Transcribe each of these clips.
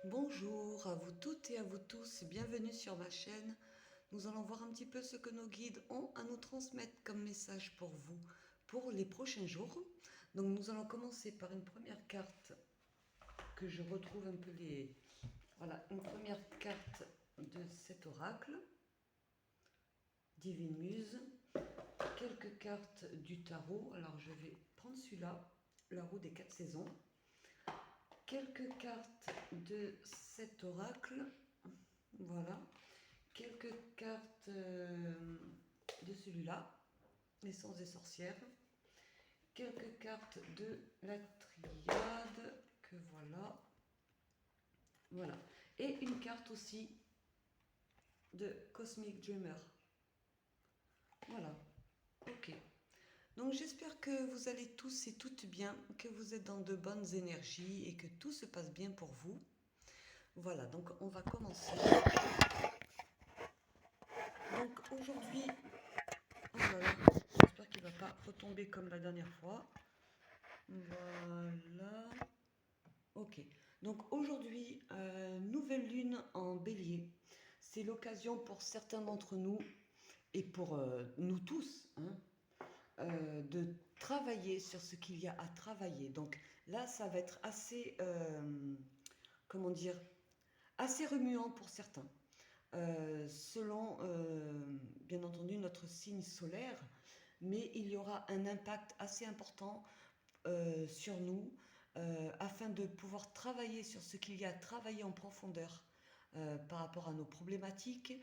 Bonjour à vous toutes et à vous tous, bienvenue sur ma chaîne. Nous allons voir un petit peu ce que nos guides ont à nous transmettre comme message pour vous pour les prochains jours. Donc nous allons commencer par une première carte que je retrouve un peu les... Voilà, une première carte de cet oracle, Divine Muse. Quelques cartes du tarot, alors je vais prendre celui-là, la roue des 4 saisons. Quelques cartes de cet oracle, voilà. Quelques cartes de celui-là, Naissance des sorcières. Quelques cartes de la triade, que voilà. Voilà. Et une carte aussi de Cosmic Dreamer. Voilà. Ok. Donc j'espère que vous allez tous et toutes bien, que vous êtes dans de bonnes énergies et que tout se passe bien pour vous. Voilà, donc on va commencer. Donc aujourd'hui, oh là là, j'espère qu'il ne va pas retomber comme la dernière fois. Voilà. Ok. Donc aujourd'hui, nouvelle lune en bélier. C'est l'occasion pour certains d'entre nous et pour nous tous de travailler sur ce qu'il y a à travailler. Donc là, ça va être assez, comment dire, assez remuant pour certains. Selon, bien entendu, notre signe solaire, mais il y aura un impact assez important sur nous afin de pouvoir travailler sur ce qu'il y a à travailler en profondeur par rapport à nos problématiques,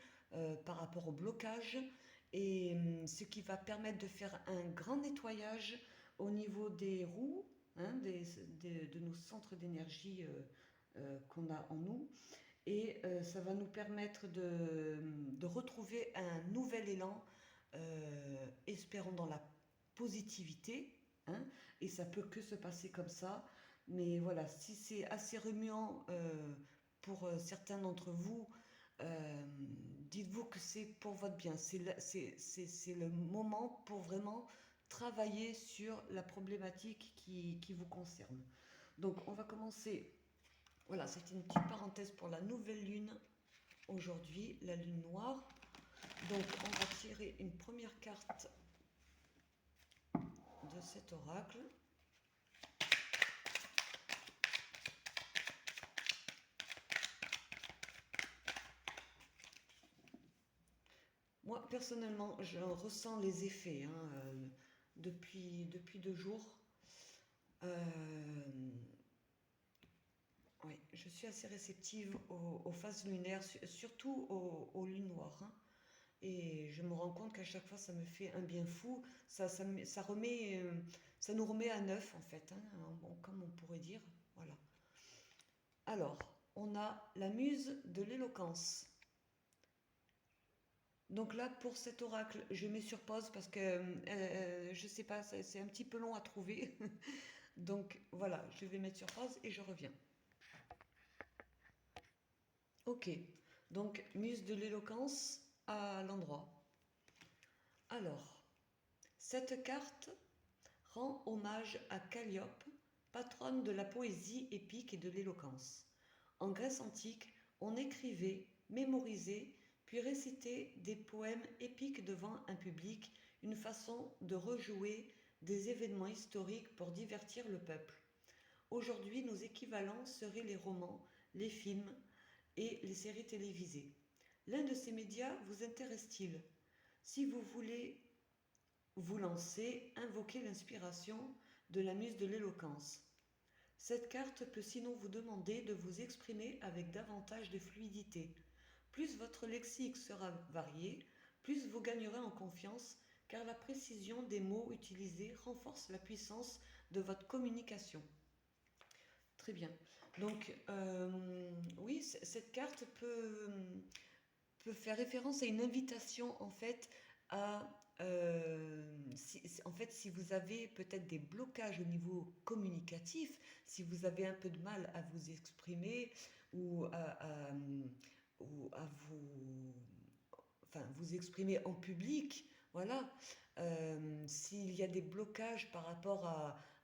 par rapport au blocage et ce qui va permettre de faire un grand nettoyage au niveau des roues, de nos centres d'énergie qu'on a en nous. Et ça va nous permettre de retrouver un nouvel élan, espérons dans la positivité, hein, et ça peut que se passer comme ça. Mais voilà, si c'est assez remuant pour certains d'entre vous, euh, dites-vous que c'est pour votre bien. C'est le moment pour vraiment travailler sur la problématique qui vous concerne. Donc on va commencer. Voilà, c'était une petite parenthèse pour la nouvelle lune aujourd'hui, la lune noire. Donc on va tirer une première carte de cet oracle. Moi, personnellement, je ressens les effets depuis 2 jours. Euh, oui, je suis assez réceptive aux phases lunaires, surtout aux lunes noires, hein. Et je me rends compte qu'à chaque fois, ça me fait un bien fou. Ça remet, ça nous remet à neuf, en fait, hein, comme on pourrait dire. Voilà. Alors, on a la muse de l'éloquence. Donc là, pour cet oracle, je mets sur pause parce que je sais pas, c'est un petit peu long à trouver. Donc voilà, je vais mettre sur pause et je reviens. Ok, donc muse de l'éloquence à l'endroit. Alors, cette carte rend hommage à Calliope, patronne de la poésie épique et de l'éloquence. En Grèce antique, on écrivait, mémorisait, puis récitait des poèmes épiques devant un public, une façon de rejouer des événements historiques pour divertir le peuple. Aujourd'hui, nos équivalents seraient les romans, les films et les séries télévisées. L'un de ces médias vous intéresse-t-il? Si vous voulez vous lancer, invoquez l'inspiration de la muse de l'éloquence. Cette carte peut sinon vous demander de vous exprimer avec davantage de fluidité. Plus votre lexique sera varié, plus vous gagnerez en confiance, car la précision des mots utilisés renforce la puissance de votre communication. Très bien. Donc, oui, cette carte peut faire référence à une invitation, en fait, à... en fait, si vous avez peut-être des blocages au niveau communicatif, si vous avez un peu de mal à vous exprimer ou à vous, enfin, vous exprimer en public, voilà. S'il y a des blocages par rapport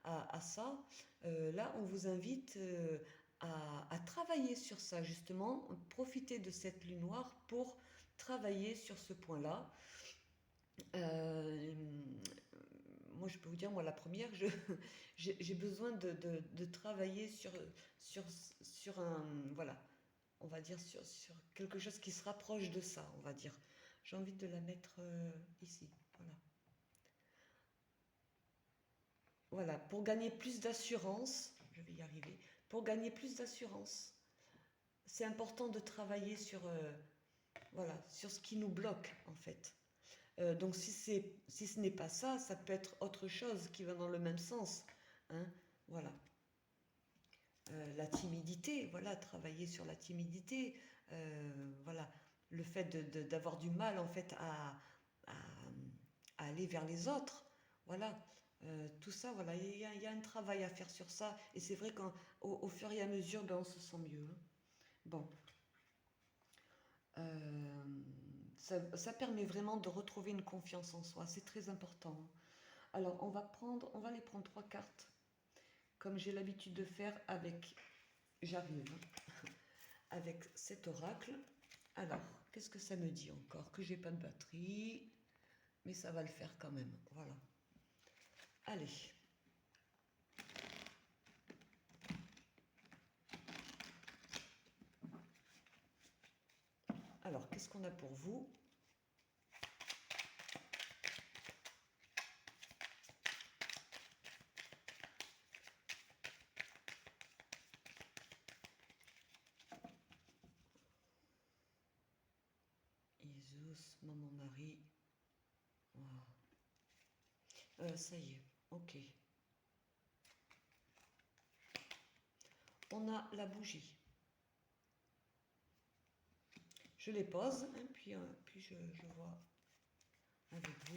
à ça, là, on vous invite à travailler sur ça, justement, profiter de cette lune noire pour travailler sur ce point-là. Euh, Moi, je peux vous dire, moi, la première, j'ai besoin de travailler sur, sur un, voilà, on va dire sur quelque chose qui se rapproche de ça, on va dire. J'ai envie de la mettre ici, voilà. Voilà, pour gagner plus d'assurance, je vais y arriver, pour gagner plus d'assurance, c'est important de travailler sur, voilà, sur ce qui nous bloque, en fait. Donc si ce n'est pas ça, ça peut être autre chose qui va dans le même sens, hein, voilà. La timidité, voilà, travailler sur la timidité, voilà, le fait d'avoir du mal en fait à, à aller vers les autres, voilà. Tout ça, voilà, il y a un travail à faire sur ça, et c'est vrai qu'au au fur et à mesure, ben, on se sent mieux, hein. Bon, euh, ça permet vraiment de retrouver une confiance en soi, c'est très important, hein. Alors, on va les prendre trois cartes, comme j'ai l'habitude de faire avec, j'arrive, hein, avec cet oracle. Alors, qu'est-ce que ça me dit encore? Que j'ai pas de batterie, mais ça va le faire quand même. Voilà. Allez. Alors, qu'est-ce qu'on a pour vous? Isus, maman Marie. Wow. Ça y est, ok. On a la bougie. Je les pose, hein, puis je vois avec vous.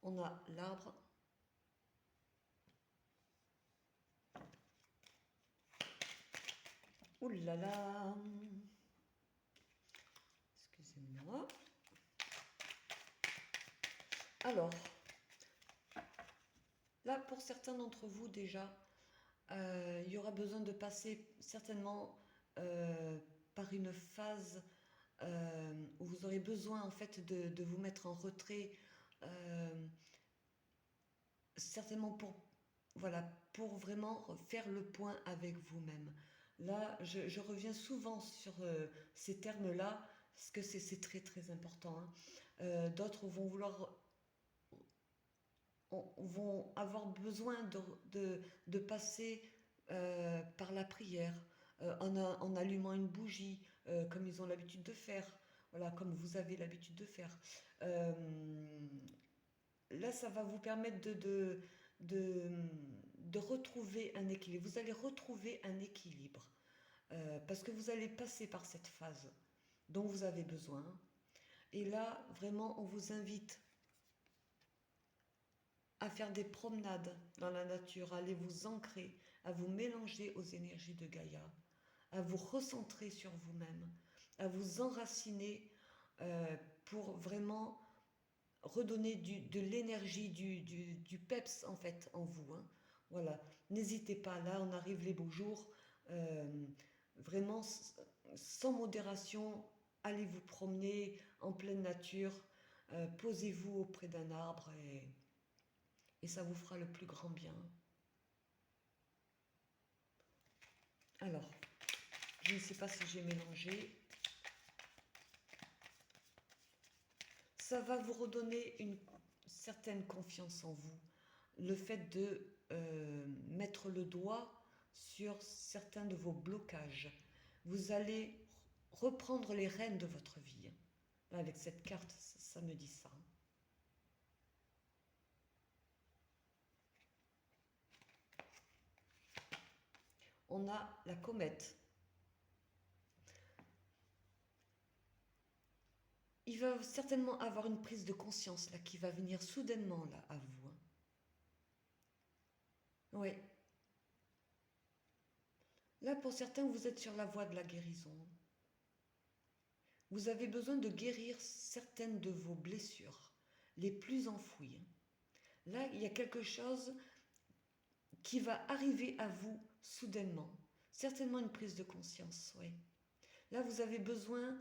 On a l'arbre. Ouh là là. Excusez-moi. Alors, là, pour certains d'entre vous déjà, il y aura besoin de passer certainement euh, par une phase où vous aurez besoin en fait de vous mettre en retrait, euh, certainement pour, voilà, pour vraiment faire le point avec vous-même. Là, je reviens souvent sur ces termes-là, parce que c'est très très important, hein. D'autres vont vouloir, vont avoir besoin de passer par la prière, en allumant une bougie, comme ils ont l'habitude de faire, voilà, comme vous avez l'habitude de faire. Euh, Là, ça va vous permettre de, de retrouver un équilibre. Vous allez retrouver un équilibre, parce que vous allez passer par cette phase dont vous avez besoin. Et là, vraiment, on vous invite à faire des promenades dans la nature, à aller vous ancrer, à vous mélanger aux énergies de Gaïa, à vous recentrer sur vous-même, à vous enraciner, pour vraiment redonner de l'énergie, du peps en fait en vous, hein. Voilà, n'hésitez pas, là on arrive les beaux jours, euh, vraiment sans modération, allez vous promener en pleine nature, posez-vous auprès d'un arbre et ça vous fera le plus grand bien. Alors, je ne sais pas si j'ai mélangé. Ça va vous redonner une certaine confiance en vous. Le fait de mettre le doigt sur certains de vos blocages. Vous allez reprendre les rênes de votre vie. Avec cette carte, ça me dit ça. On a la comète. Il va certainement avoir une prise de conscience là qui va venir soudainement là à vous, hein. Oui. Là, pour certains, vous êtes sur la voie de la guérison. Vous avez besoin de guérir certaines de vos blessures, les plus enfouies. Là, il y a quelque chose qui va arriver à vous soudainement. Certainement une prise de conscience, oui. Là, vous avez besoin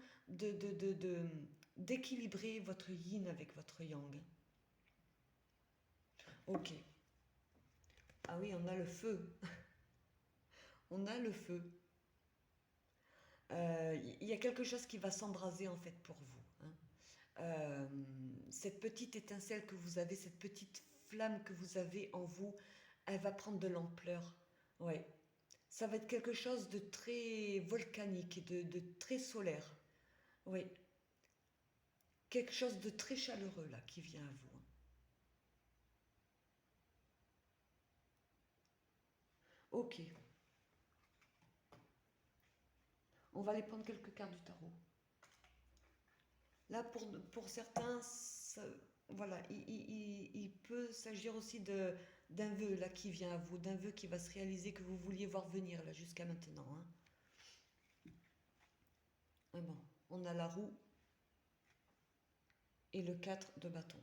d'équilibrer votre yin avec votre yang. Ok. Ah oui, on a le feu. On a le feu. Il y a quelque chose qui va s'embraser en fait pour vous. Hein. Cette petite étincelle que vous avez, cette petite flamme que vous avez en vous, elle va prendre de l'ampleur. Ouais. Ça va être quelque chose de très volcanique, de très solaire. Oui. Quelque chose de très chaleureux là qui vient à vous. Ok. On va aller prendre quelques cartes du tarot. Là, pour certains, ça, voilà, il peut s'agir aussi d'un vœu là qui vient à vous, d'un vœu qui va se réaliser que vous vouliez voir venir là jusqu'à maintenant. Hein. Ah bon, on a la roue et le 4 de bâton.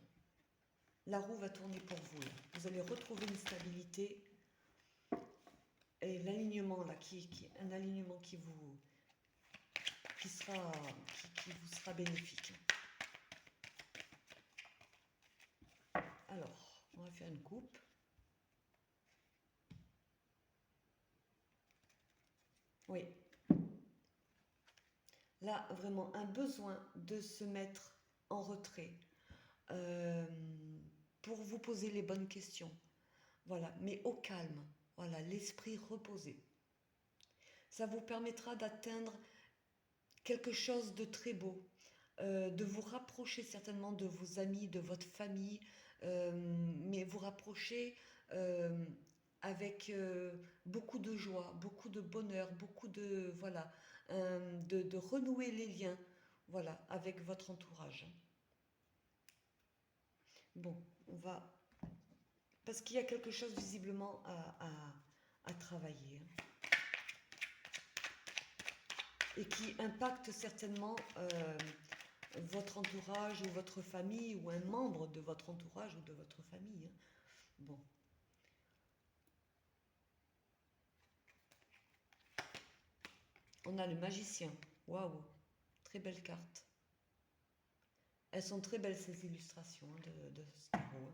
La roue va tourner pour vous. Là. Vous allez retrouver une stabilité et l'alignement là, un alignement qui vous sera bénéfique. Alors, on va faire une coupe. Oui. Là, vraiment, un besoin de se mettre en retrait pour vous poser les bonnes questions. Voilà, mais au calme. Voilà, l'esprit reposé. Ça vous permettra d'atteindre quelque chose de très beau, de vous rapprocher certainement de vos amis, de votre famille, mais vous rapprocher avec beaucoup de joie, beaucoup de bonheur, beaucoup de voilà, de renouer les liens, voilà, avec votre entourage. Bon, on va parce qu'il y a quelque chose visiblement à travailler. Et qui impacte certainement votre entourage ou votre famille ou un membre de votre entourage ou de votre famille. Hein. Bon. On a le magicien. Waouh, très belle carte. Elles sont très belles ces illustrations de ce tarot.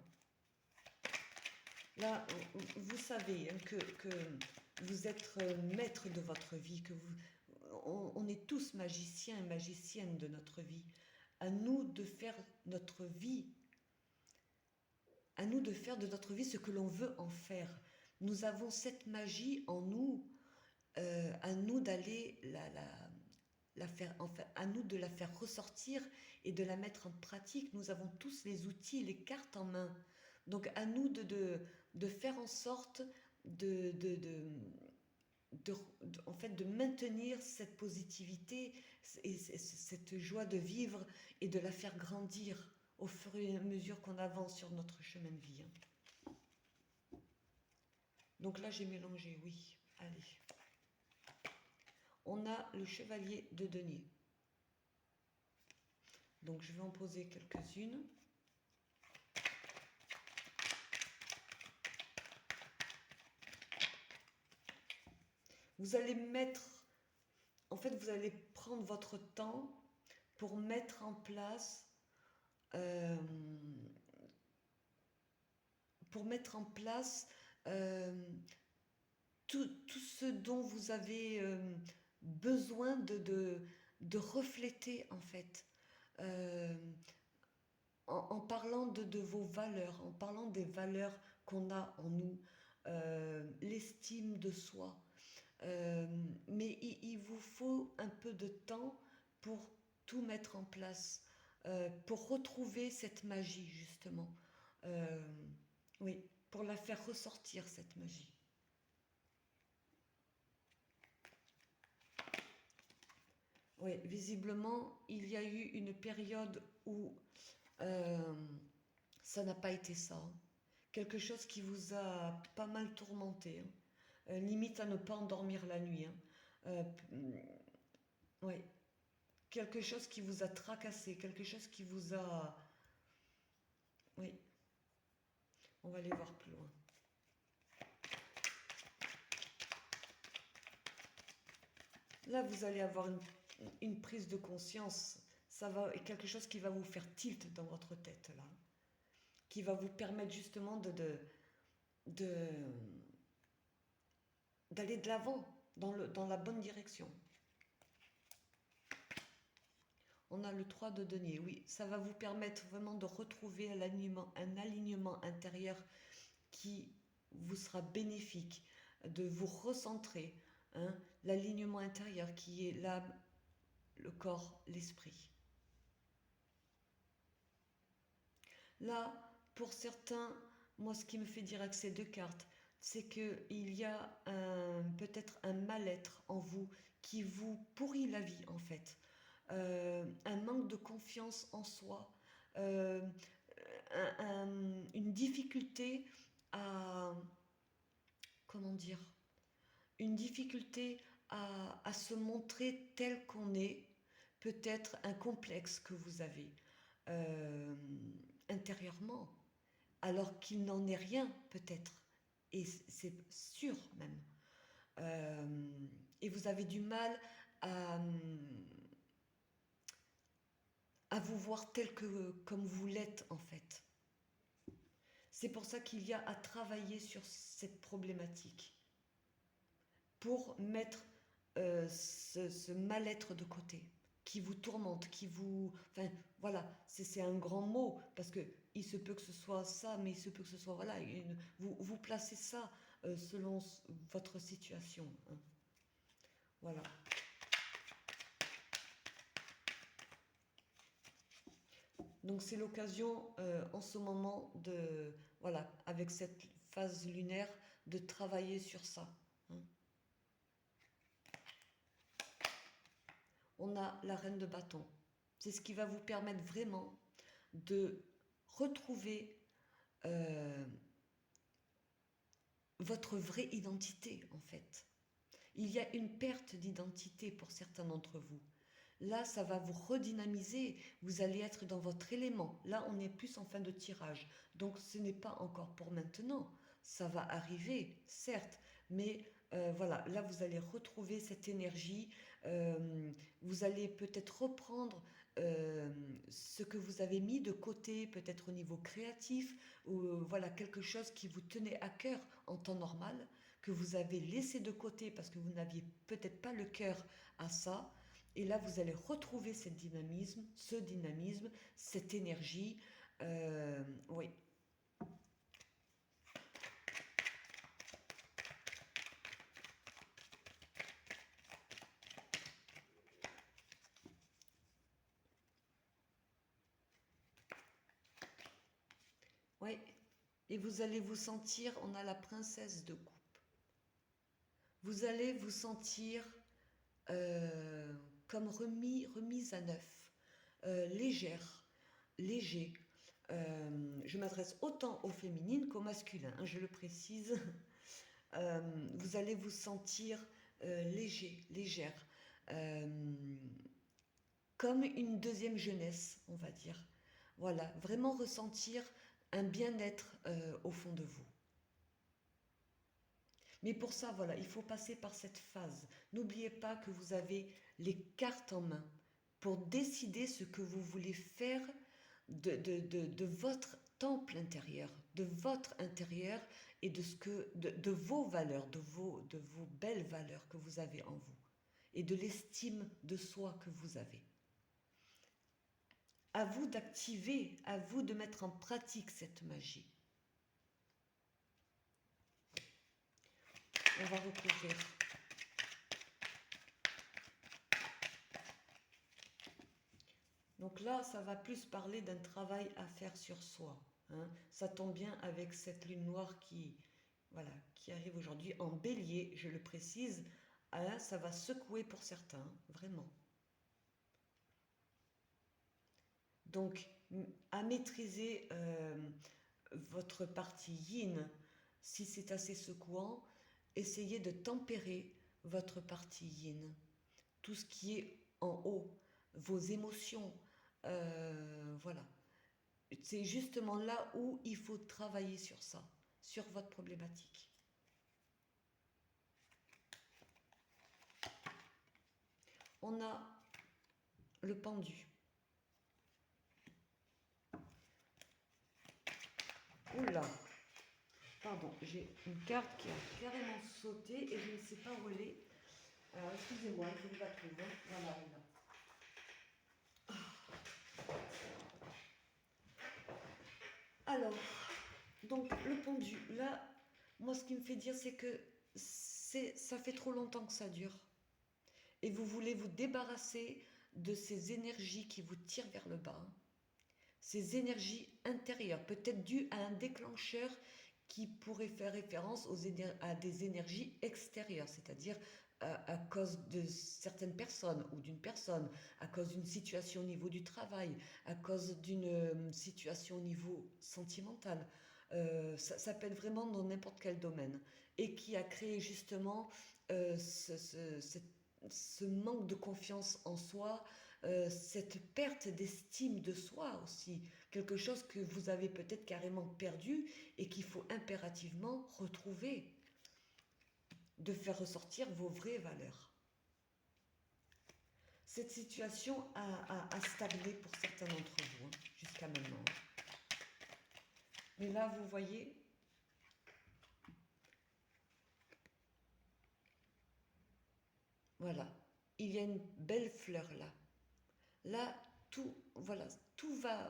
Là, vous savez hein, que vous êtes maître de votre vie, que on est tous magiciens et magiciennes de notre vie. À nous de faire notre vie, à nous de faire de notre vie ce que l'on veut en faire. Nous avons cette magie en nous, à nous d'aller la faire, enfin, à nous de la faire ressortir et de la mettre en pratique. Nous avons tous les outils, les cartes en main. Donc à nous de faire en sorte en fait, de maintenir cette positivité et cette joie de vivre et de la faire grandir au fur et à mesure qu'on avance sur notre chemin de vie. Donc là, j'ai mélangé, oui. Allez. On a le chevalier de denier. Donc je vais en poser quelques-unes. Vous allez en fait, vous allez prendre votre temps pour mettre en place, euh, tout ce dont vous avez besoin de refléter en fait. Euh, en parlant de vos valeurs, en parlant des valeurs qu'on a en nous, l'estime de soi. Mais il vous faut un peu de temps pour tout mettre en place, pour retrouver cette magie justement. Oui, pour la faire ressortir cette magie. Oui, visiblement, il y a eu une période où ça n'a pas été ça. Quelque chose qui vous a pas mal tourmenté. Limite à ne pas endormir la nuit. Ouais. quelque chose qui vous a tracassé, quelque chose qui vous a... Oui, on va aller voir plus loin. Là, vous allez avoir une prise de conscience. Ça va, quelque chose qui va vous faire tilt dans votre tête, là. Qui va vous permettre justement d'aller de l'avant, dans la bonne direction. On a le 3 de denier, oui. Ça va vous permettre vraiment de retrouver un alignement intérieur qui vous sera bénéfique, de vous recentrer. Hein, l'alignement intérieur qui est l'âme, le corps, l'esprit. Là, pour certains, moi ce qui me fait dire que ces deux cartes, c'est qu'il y a peut-être un mal-être en vous qui vous pourrit la vie en fait. Un manque de confiance en soi, euh, une difficulté à, comment dire, une difficulté à se montrer tel qu'on est, peut-être un complexe que vous avez euh, intérieurement, alors qu'il n'en est rien peut-être, et c'est sûr même. Et vous avez du mal à vous voir tel que comme vous l'êtes en fait. C'est pour ça qu'il y a à travailler sur cette problématique pour mettre ce mal-être de côté, qui vous tourmente, qui vous... Enfin, voilà, c'est un grand mot, parce que il se peut que ce soit ça, mais il se peut que ce soit... Voilà, vous placez ça selon votre situation. Hein. Voilà. Donc c'est l'occasion en ce moment de... Voilà, avec cette phase lunaire, de travailler sur ça. Hein. On a la reine de bâton. C'est ce qui va vous permettre vraiment de retrouver euh, votre vraie identité en fait. Il y a une perte d'identité pour certains d'entre vous. Là, ça va vous redynamiser, vous allez être dans votre élément. Là, on est plus en fin de tirage. Donc, ce n'est pas encore pour maintenant. Ça va arriver, certes, mais voilà, là, vous allez retrouver cette énergie. Vous allez peut-être reprendre ce que vous avez mis de côté, peut-être au niveau créatif, ou voilà, quelque chose qui vous tenait à cœur en temps normal, que vous avez laissé de côté parce que vous n'aviez peut-être pas le cœur à ça. Et là, vous allez retrouver ce dynamisme, cette énergie. Oui. Oui. Et vous allez vous sentir, on a la princesse de coupe. Vous allez vous sentir euh, comme remise à neuf, légère, léger. Je m'adresse autant aux féminines qu'aux masculins, hein, je le précise. Vous allez vous sentir léger, légère, euh, comme une deuxième jeunesse, on va dire. Voilà, vraiment ressentir un bien-être au fond de vous. Mais pour ça, voilà, il faut passer par cette phase. N'oubliez pas que vous avez les cartes en main pour décider ce que vous voulez faire de votre temple intérieur, de votre intérieur et de vos valeurs, de vos belles valeurs que vous avez en vous et de l'estime de soi que vous avez. À vous d'activer, à vous de mettre en pratique cette magie. On va recouvrir. Donc là, ça va plus parler d'un travail à faire sur soi. Hein. Ça tombe bien avec cette lune noire voilà, qui arrive aujourd'hui en bélier, je le précise. Là, ça va secouer pour certains, vraiment. Donc, à maîtriser votre partie yin, si c'est assez secouant, essayez de tempérer votre partie yin. Tout ce qui est en haut, vos émotions. Voilà. C'est justement là où il faut travailler sur ça, sur votre problématique. On a le pendu. Oula, pardon, j'ai une carte qui a carrément sauté et je ne sais pas où elle est. Alors, excusez-moi, je vous la trouve. Voilà, elle est là. Alors, donc le pendu, là, moi ce qui me fait dire c'est que ça fait trop longtemps que ça dure. Et vous voulez vous débarrasser de ces énergies qui vous tirent vers le bas. Ces énergies intérieures, peut-être dues à un déclencheur qui pourrait faire référence à des énergies extérieures, c'est-à-dire à cause de certaines personnes ou d'une personne, à cause d'une situation au niveau du travail, à cause d'une situation au niveau sentimental. Ça peut être vraiment dans n'importe quel domaine et qui a créé justement ce manque de confiance en soi, cette perte d'estime de soi aussi, quelque chose que vous avez peut-être carrément perdu et qu'il faut impérativement retrouver, de faire ressortir vos vraies valeurs. Cette situation a stagné pour certains d'entre vous, jusqu'à maintenant. Mais là, vous voyez, voilà, il y a une belle fleur là. Là, tout, voilà, tout va,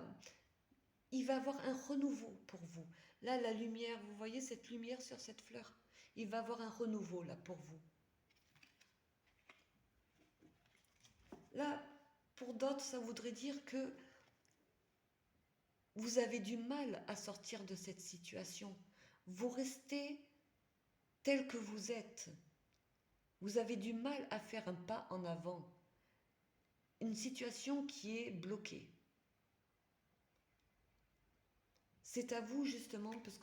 il va y avoir un renouveau pour vous. Là, la lumière, vous voyez cette lumière sur cette fleur? Il va y avoir un renouveau là pour vous. Là, pour d'autres, ça voudrait dire que vous avez du mal à sortir de cette situation. Vous restez tel que vous êtes. Vous avez du mal à faire un pas en avant. Une situation qui est bloquée. C'est à vous justement, parce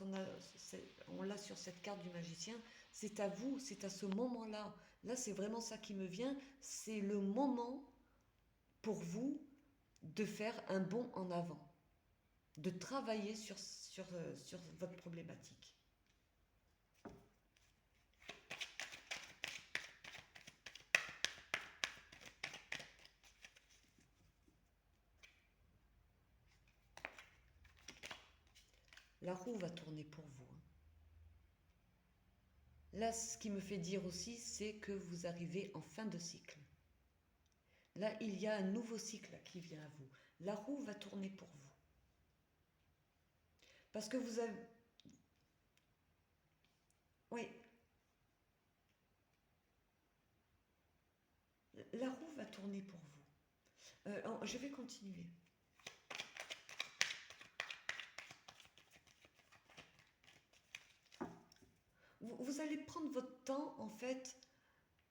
on l'a sur cette carte du magicien, c'est à vous, c'est à ce moment-là. Là, c'est vraiment ça qui me vient. C'est le moment pour vous de faire un bond en avant, de travailler sur votre problématique. La roue va tourner pour vous. Là, ce qui me fait dire aussi, c'est que vous arrivez en fin de cycle. Là, il y a un nouveau cycle qui vient à vous. La roue va tourner pour vous. Parce que vous avez... Oui. La roue va tourner pour vous. Je vais continuer. Vous allez prendre votre temps, en fait,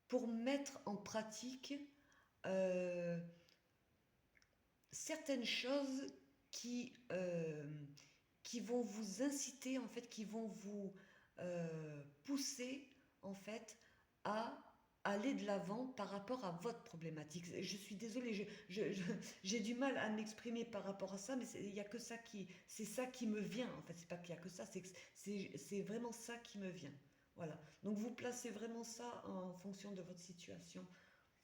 pour mettre en pratique certaines choses qui vont vous inciter, en fait, qui vont vous pousser, en fait, à aller de l'avant par rapport à votre problématique. Je suis désolée, j'ai du mal à m'exprimer par rapport à ça, mais il n'y a que ça c'est ça qui me vient. En fait, c'est pas qu'il y a que ça, c'est vraiment ça qui me vient. Voilà. Donc vous placez vraiment ça en fonction de votre situation.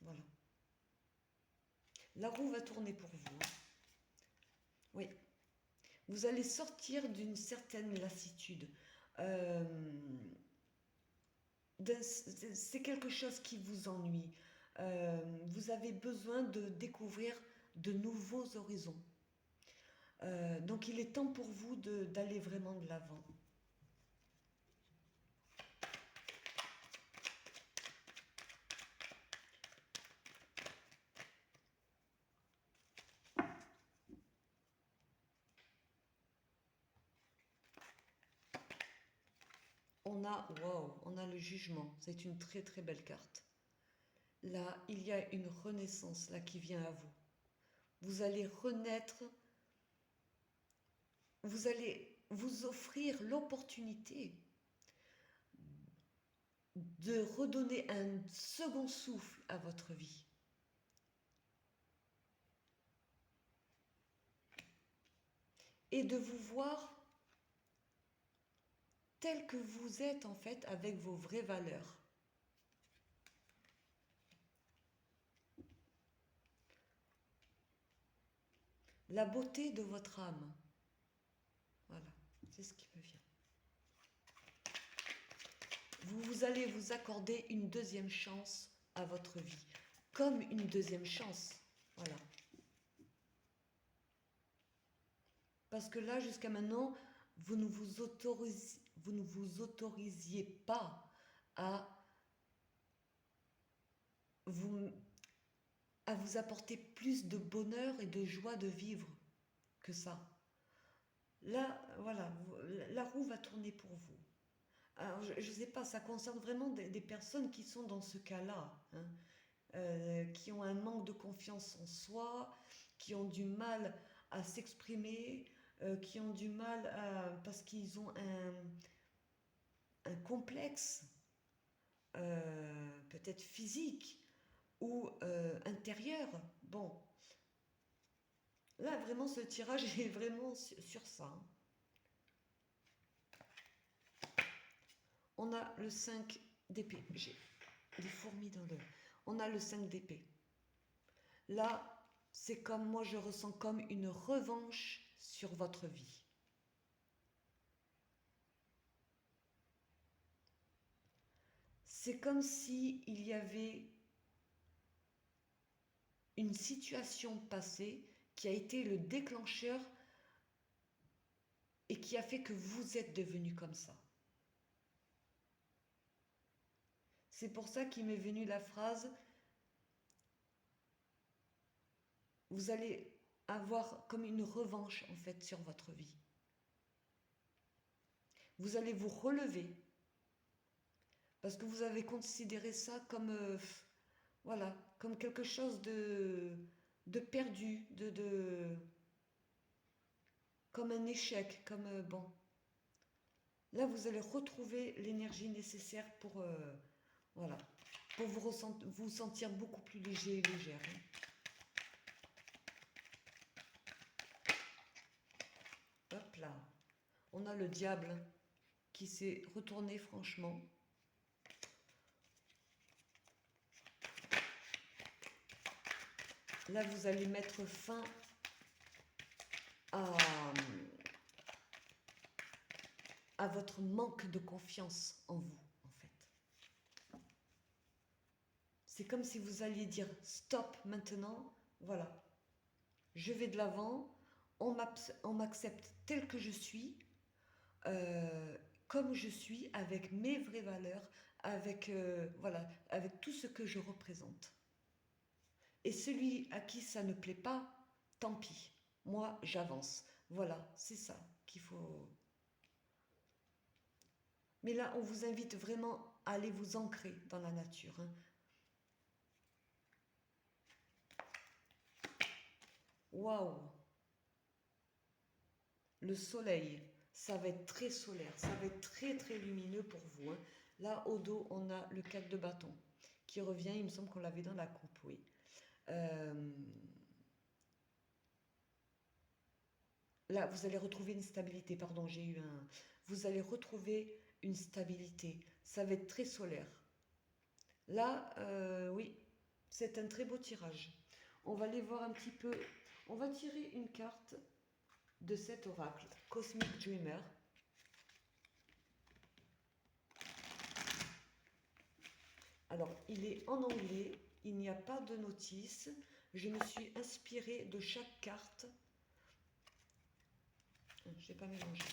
Voilà. La roue va tourner pour vous. Oui. Vous allez sortir d'une certaine lassitude. Euh, c'est quelque chose qui vous ennuie. Vous avez besoin de découvrir de nouveaux horizons. Donc il est temps pour vous d'aller vraiment de l'avant. On a le jugement. C'est une très très belle carte. Là, il y a une renaissance là qui vient à vous. Vous allez renaître. Vous allez vous offrir l'opportunité de redonner un second souffle à votre vie. et de vous voir tel que vous êtes en fait avec vos vraies valeurs. La beauté de votre âme. Voilà, c'est ce qui me vient. Vous allez vous accorder une deuxième chance à votre vie, comme une deuxième chance. Voilà. Parce que là, jusqu'à maintenant, vous ne vous autorisiez pas à vous, à vous apporter plus de bonheur et de joie de vivre que ça. Là, voilà, la roue va tourner pour vous. Alors, je ne sais pas, ça concerne vraiment des personnes qui sont dans ce cas-là, hein, qui ont un manque de confiance en soi, qui ont du mal à s'exprimer, qui ont du mal parce qu'ils ont un complexe, peut-être physique ou intérieur. Bon, là vraiment ce tirage est vraiment sur ça. On a le 5 d'épée. J'ai des fourmis dans le... On a le 5 d'épée. Là, c'est comme moi je ressens comme une revanche sur votre vie. C'est comme si il y avait une situation passée qui a été le déclencheur et qui a fait que vous êtes devenu comme ça. C'est pour ça qu'il m'est venu la phrase « Vous allez avoir comme une revanche en fait sur votre vie. Vous allez vous relever parce que vous avez considéré ça comme voilà, comme quelque chose de perdu, comme un échec, comme bon. Là, vous allez retrouver l'énergie nécessaire pour voilà, pour vous sentir beaucoup plus léger et légère. Hein. Hop là. On a le diable qui s'est retourné franchement. Là, vous allez mettre fin à votre manque de confiance en vous, en fait. C'est comme si vous alliez dire stop maintenant, voilà. Je vais de l'avant, on m'accepte tel que je suis, comme je suis, avec mes vraies valeurs, avec, voilà, avec tout ce que je représente. Et celui à qui ça ne plaît pas, tant pis. Moi, j'avance. Voilà, c'est ça qu'il faut... Mais là, on vous invite vraiment à aller vous ancrer dans la nature. Hein. Waouh! Le soleil, ça va être très solaire, ça va être très très lumineux pour vous. Hein. Là, au dos, on a le 4 de bâton qui revient, il me semble qu'on l'avait dans la coupe, oui. Là, vous allez retrouver une stabilité, pardon, j'ai eu un... Vous allez retrouver une stabilité, ça va être très solaire. Là, oui, c'est un très beau tirage. On va aller voir un petit peu, on va tirer une carte de cet oracle, Cosmic Dreamer. Alors, il est en anglais, il n'y a pas de notice. Je me suis inspirée de chaque carte. Je n'ai pas mélangé.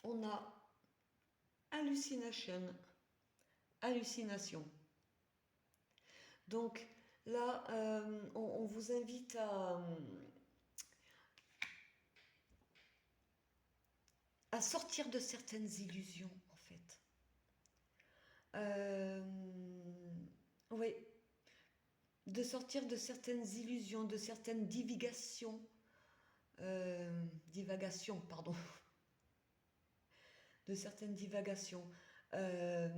On a hallucination, hallucination. Donc là, on vous invite à sortir de certaines illusions, en fait. Oui, de sortir de certaines illusions, de certaines divagations, pardon, de certaines divagations. Euh,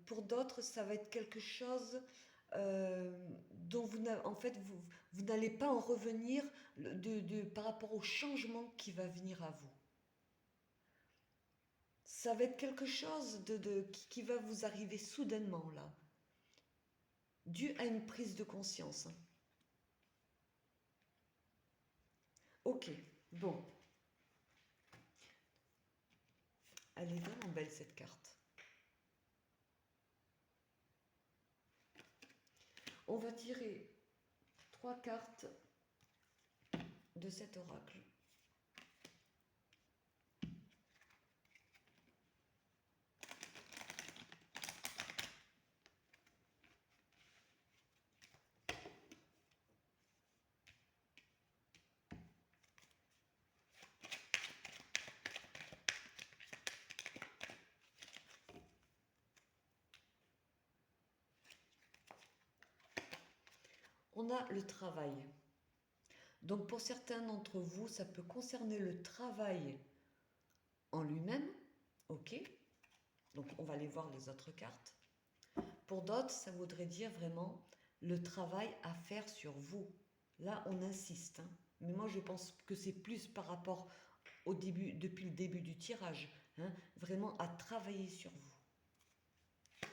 pour d'autres, ça va être quelque chose dont en fait, vous n'allez pas en revenir par rapport au changement qui va venir à vous. Ça va être quelque chose qui va vous arriver soudainement là, dû à une prise de conscience. Ok, bon. Elle est vraiment belle cette carte. On va tirer 3 cartes de cet oracle. On a le travail. Donc pour certains d'entre vous, ça peut concerner le travail en lui-même. Ok. Donc on va aller voir les autres cartes. Pour d'autres, ça voudrait dire vraiment le travail à faire sur vous. Là, on insiste. Hein. Mais moi, je pense que c'est plus par rapport au début, depuis le début du tirage. Hein, vraiment à travailler sur vous.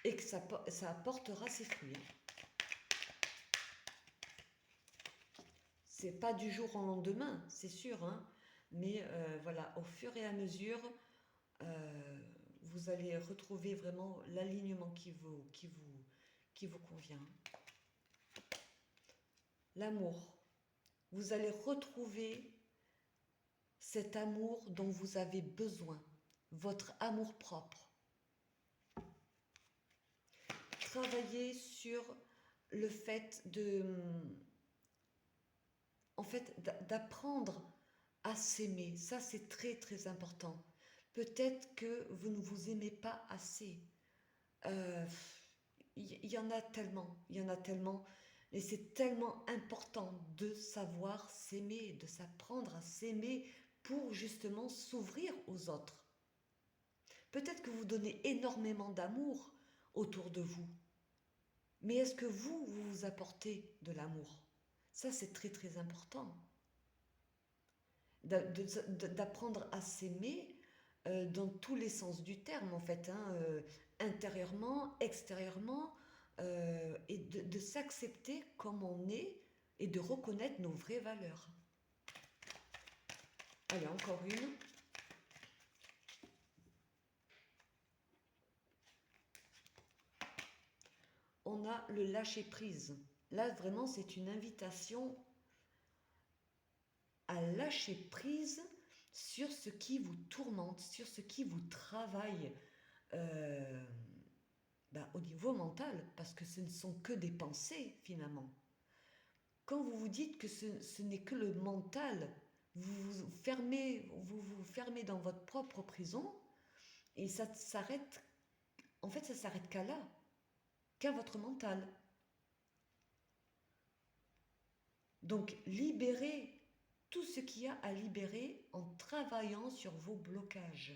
Et que ça apportera ses fruits. C'est pas du jour au lendemain, c'est sûr, hein, mais voilà, au fur et à mesure, vous allez retrouver vraiment l'alignement qui vous convient. L'amour. Vous allez retrouver cet amour dont vous avez besoin, votre amour propre. Travaillez sur le fait d'apprendre à s'aimer. Ça, c'est très, très important. Peut-être que vous ne vous aimez pas assez. Y en a tellement, il y en a tellement. Et c'est tellement important de savoir s'aimer, de s'apprendre à s'aimer pour justement s'ouvrir aux autres. Peut-être que vous donnez énormément d'amour autour de vous. Mais est-ce que vous vous apportez de l'amour? Ça, c'est très très important. D'apprendre à s'aimer dans tous les sens du terme, en fait, hein, intérieurement, extérieurement, et de s'accepter comme on est et de reconnaître nos vraies valeurs. Allez, encore une. On a le lâcher-prise. Là, vraiment, c'est une invitation à lâcher prise sur ce qui vous tourmente, sur ce qui vous travaille au niveau mental, parce que ce ne sont que des pensées finalement. Quand vous vous dites que ce n'est que le mental, vous vous fermez dans votre propre prison et ça s'arrête, en fait ça s'arrête qu'à là, qu'à votre mental. Donc libérez tout ce qu'il y a à libérer en travaillant sur vos blocages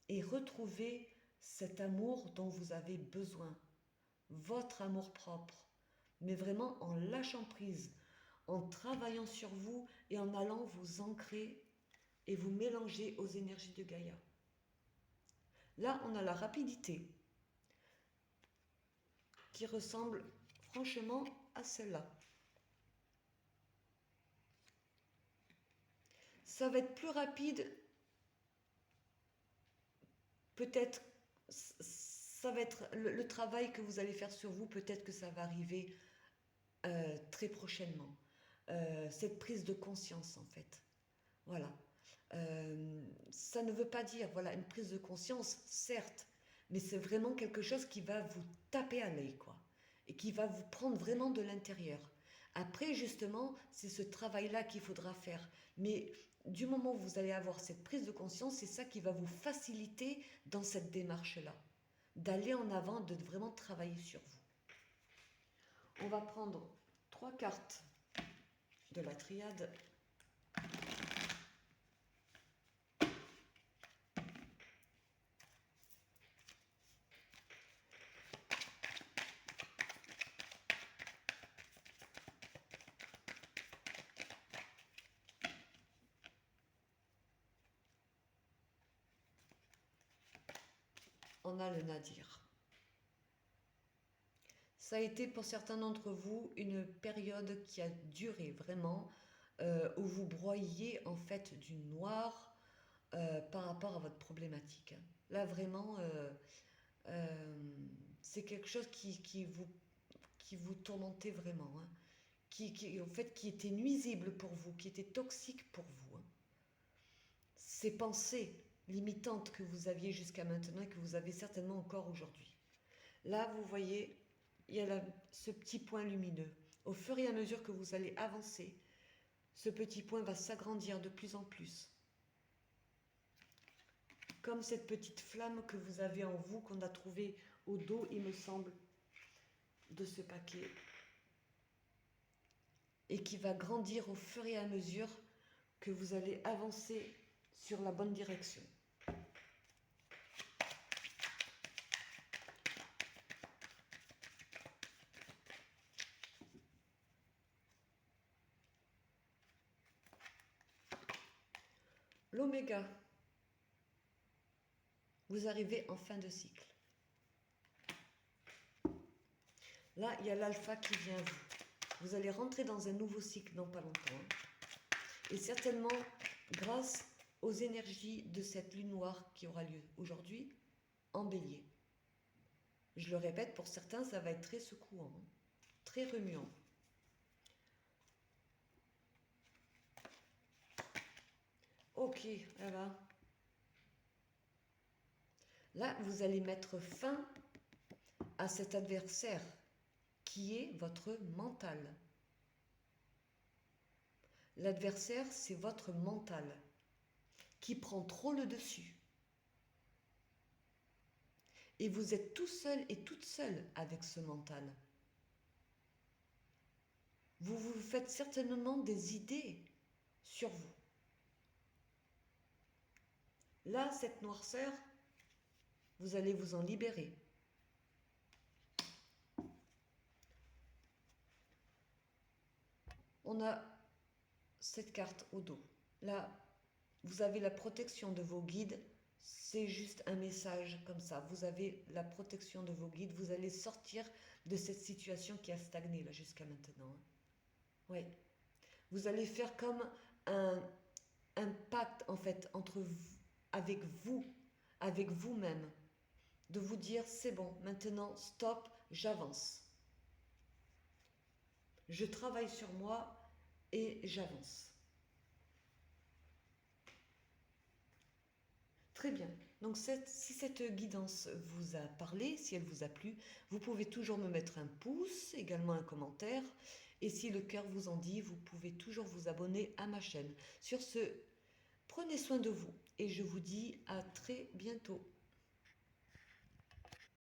et retrouvez cet amour dont vous avez besoin, votre amour propre, mais vraiment en lâchant prise, en travaillant sur vous et en allant vous ancrer et vous mélanger aux énergies de Gaïa. Là, on a la rapidité qui ressemble franchement à celle-là. Ça va être plus rapide, peut-être, ça va être le travail que vous allez faire sur vous, peut-être que ça va arriver très prochainement. Cette prise de conscience, en fait. Voilà. Ça ne veut pas dire, voilà, une prise de conscience, certes, mais c'est vraiment quelque chose qui va vous taper à l'œil, quoi, et qui va vous prendre vraiment de l'intérieur. Après, justement, c'est ce travail-là qu'il faudra faire. Mais du moment où vous allez avoir cette prise de conscience, c'est ça qui va vous faciliter dans cette démarche-là, d'aller en avant, de vraiment travailler sur vous. On va prendre 3 cartes de la triade. on a le Nadir. Ça a été pour certains d'entre vous une période qui a duré vraiment, où vous broyiez en fait du noir par rapport à votre problématique, hein. Là vraiment, c'est quelque chose qui vous tourmentait vraiment, hein. En fait, qui était nuisible pour vous, qui était toxique pour vous, hein. Ces pensées limitantes que vous aviez jusqu'à maintenant et que vous avez certainement encore aujourd'hui. Là, vous voyez, il y a ce petit point lumineux. Au fur et à mesure que vous allez avancer, ce petit point va s'agrandir de plus en plus. Comme cette petite flamme que vous avez en vous, qu'on a trouvée au dos, il me semble, de ce paquet. Et qui va grandir au fur et à mesure que vous allez avancer sur la bonne direction. L'oméga, vous arrivez en fin de cycle. Là, il y a l'alpha qui vient à vous. Vous allez rentrer dans un nouveau cycle dans pas longtemps, hein. Et certainement, grâce aux énergies de cette lune noire qui aura lieu aujourd'hui, en bélier. Je le répète, pour certains, ça va être très secouant, hein, très remuant. Ok, voilà. Là, vous allez mettre fin à cet adversaire qui est votre mental. L'adversaire, c'est votre mental qui prend trop le dessus. Et vous êtes tout seul et toute seule avec ce mental. Vous vous faites certainement des idées sur vous. Là, cette noirceur, vous allez vous en libérer. On a cette carte au dos. Là, vous avez la protection de vos guides. C'est juste un message comme ça. Vous avez la protection de vos guides. Vous allez sortir de cette situation qui a stagné là jusqu'à maintenant. Oui. Vous allez faire comme un pacte en fait entre vous, avec vous-même. De vous dire c'est bon, maintenant stop, j'avance. Je travaille sur moi et j'avance. Très bien. Donc si cette guidance vous a parlé, si elle vous a plu, vous pouvez toujours me mettre un pouce, également un commentaire. Et si le cœur vous en dit, vous pouvez toujours vous abonner à ma chaîne. Sur ce, prenez soin de vous et je vous dis à très bientôt.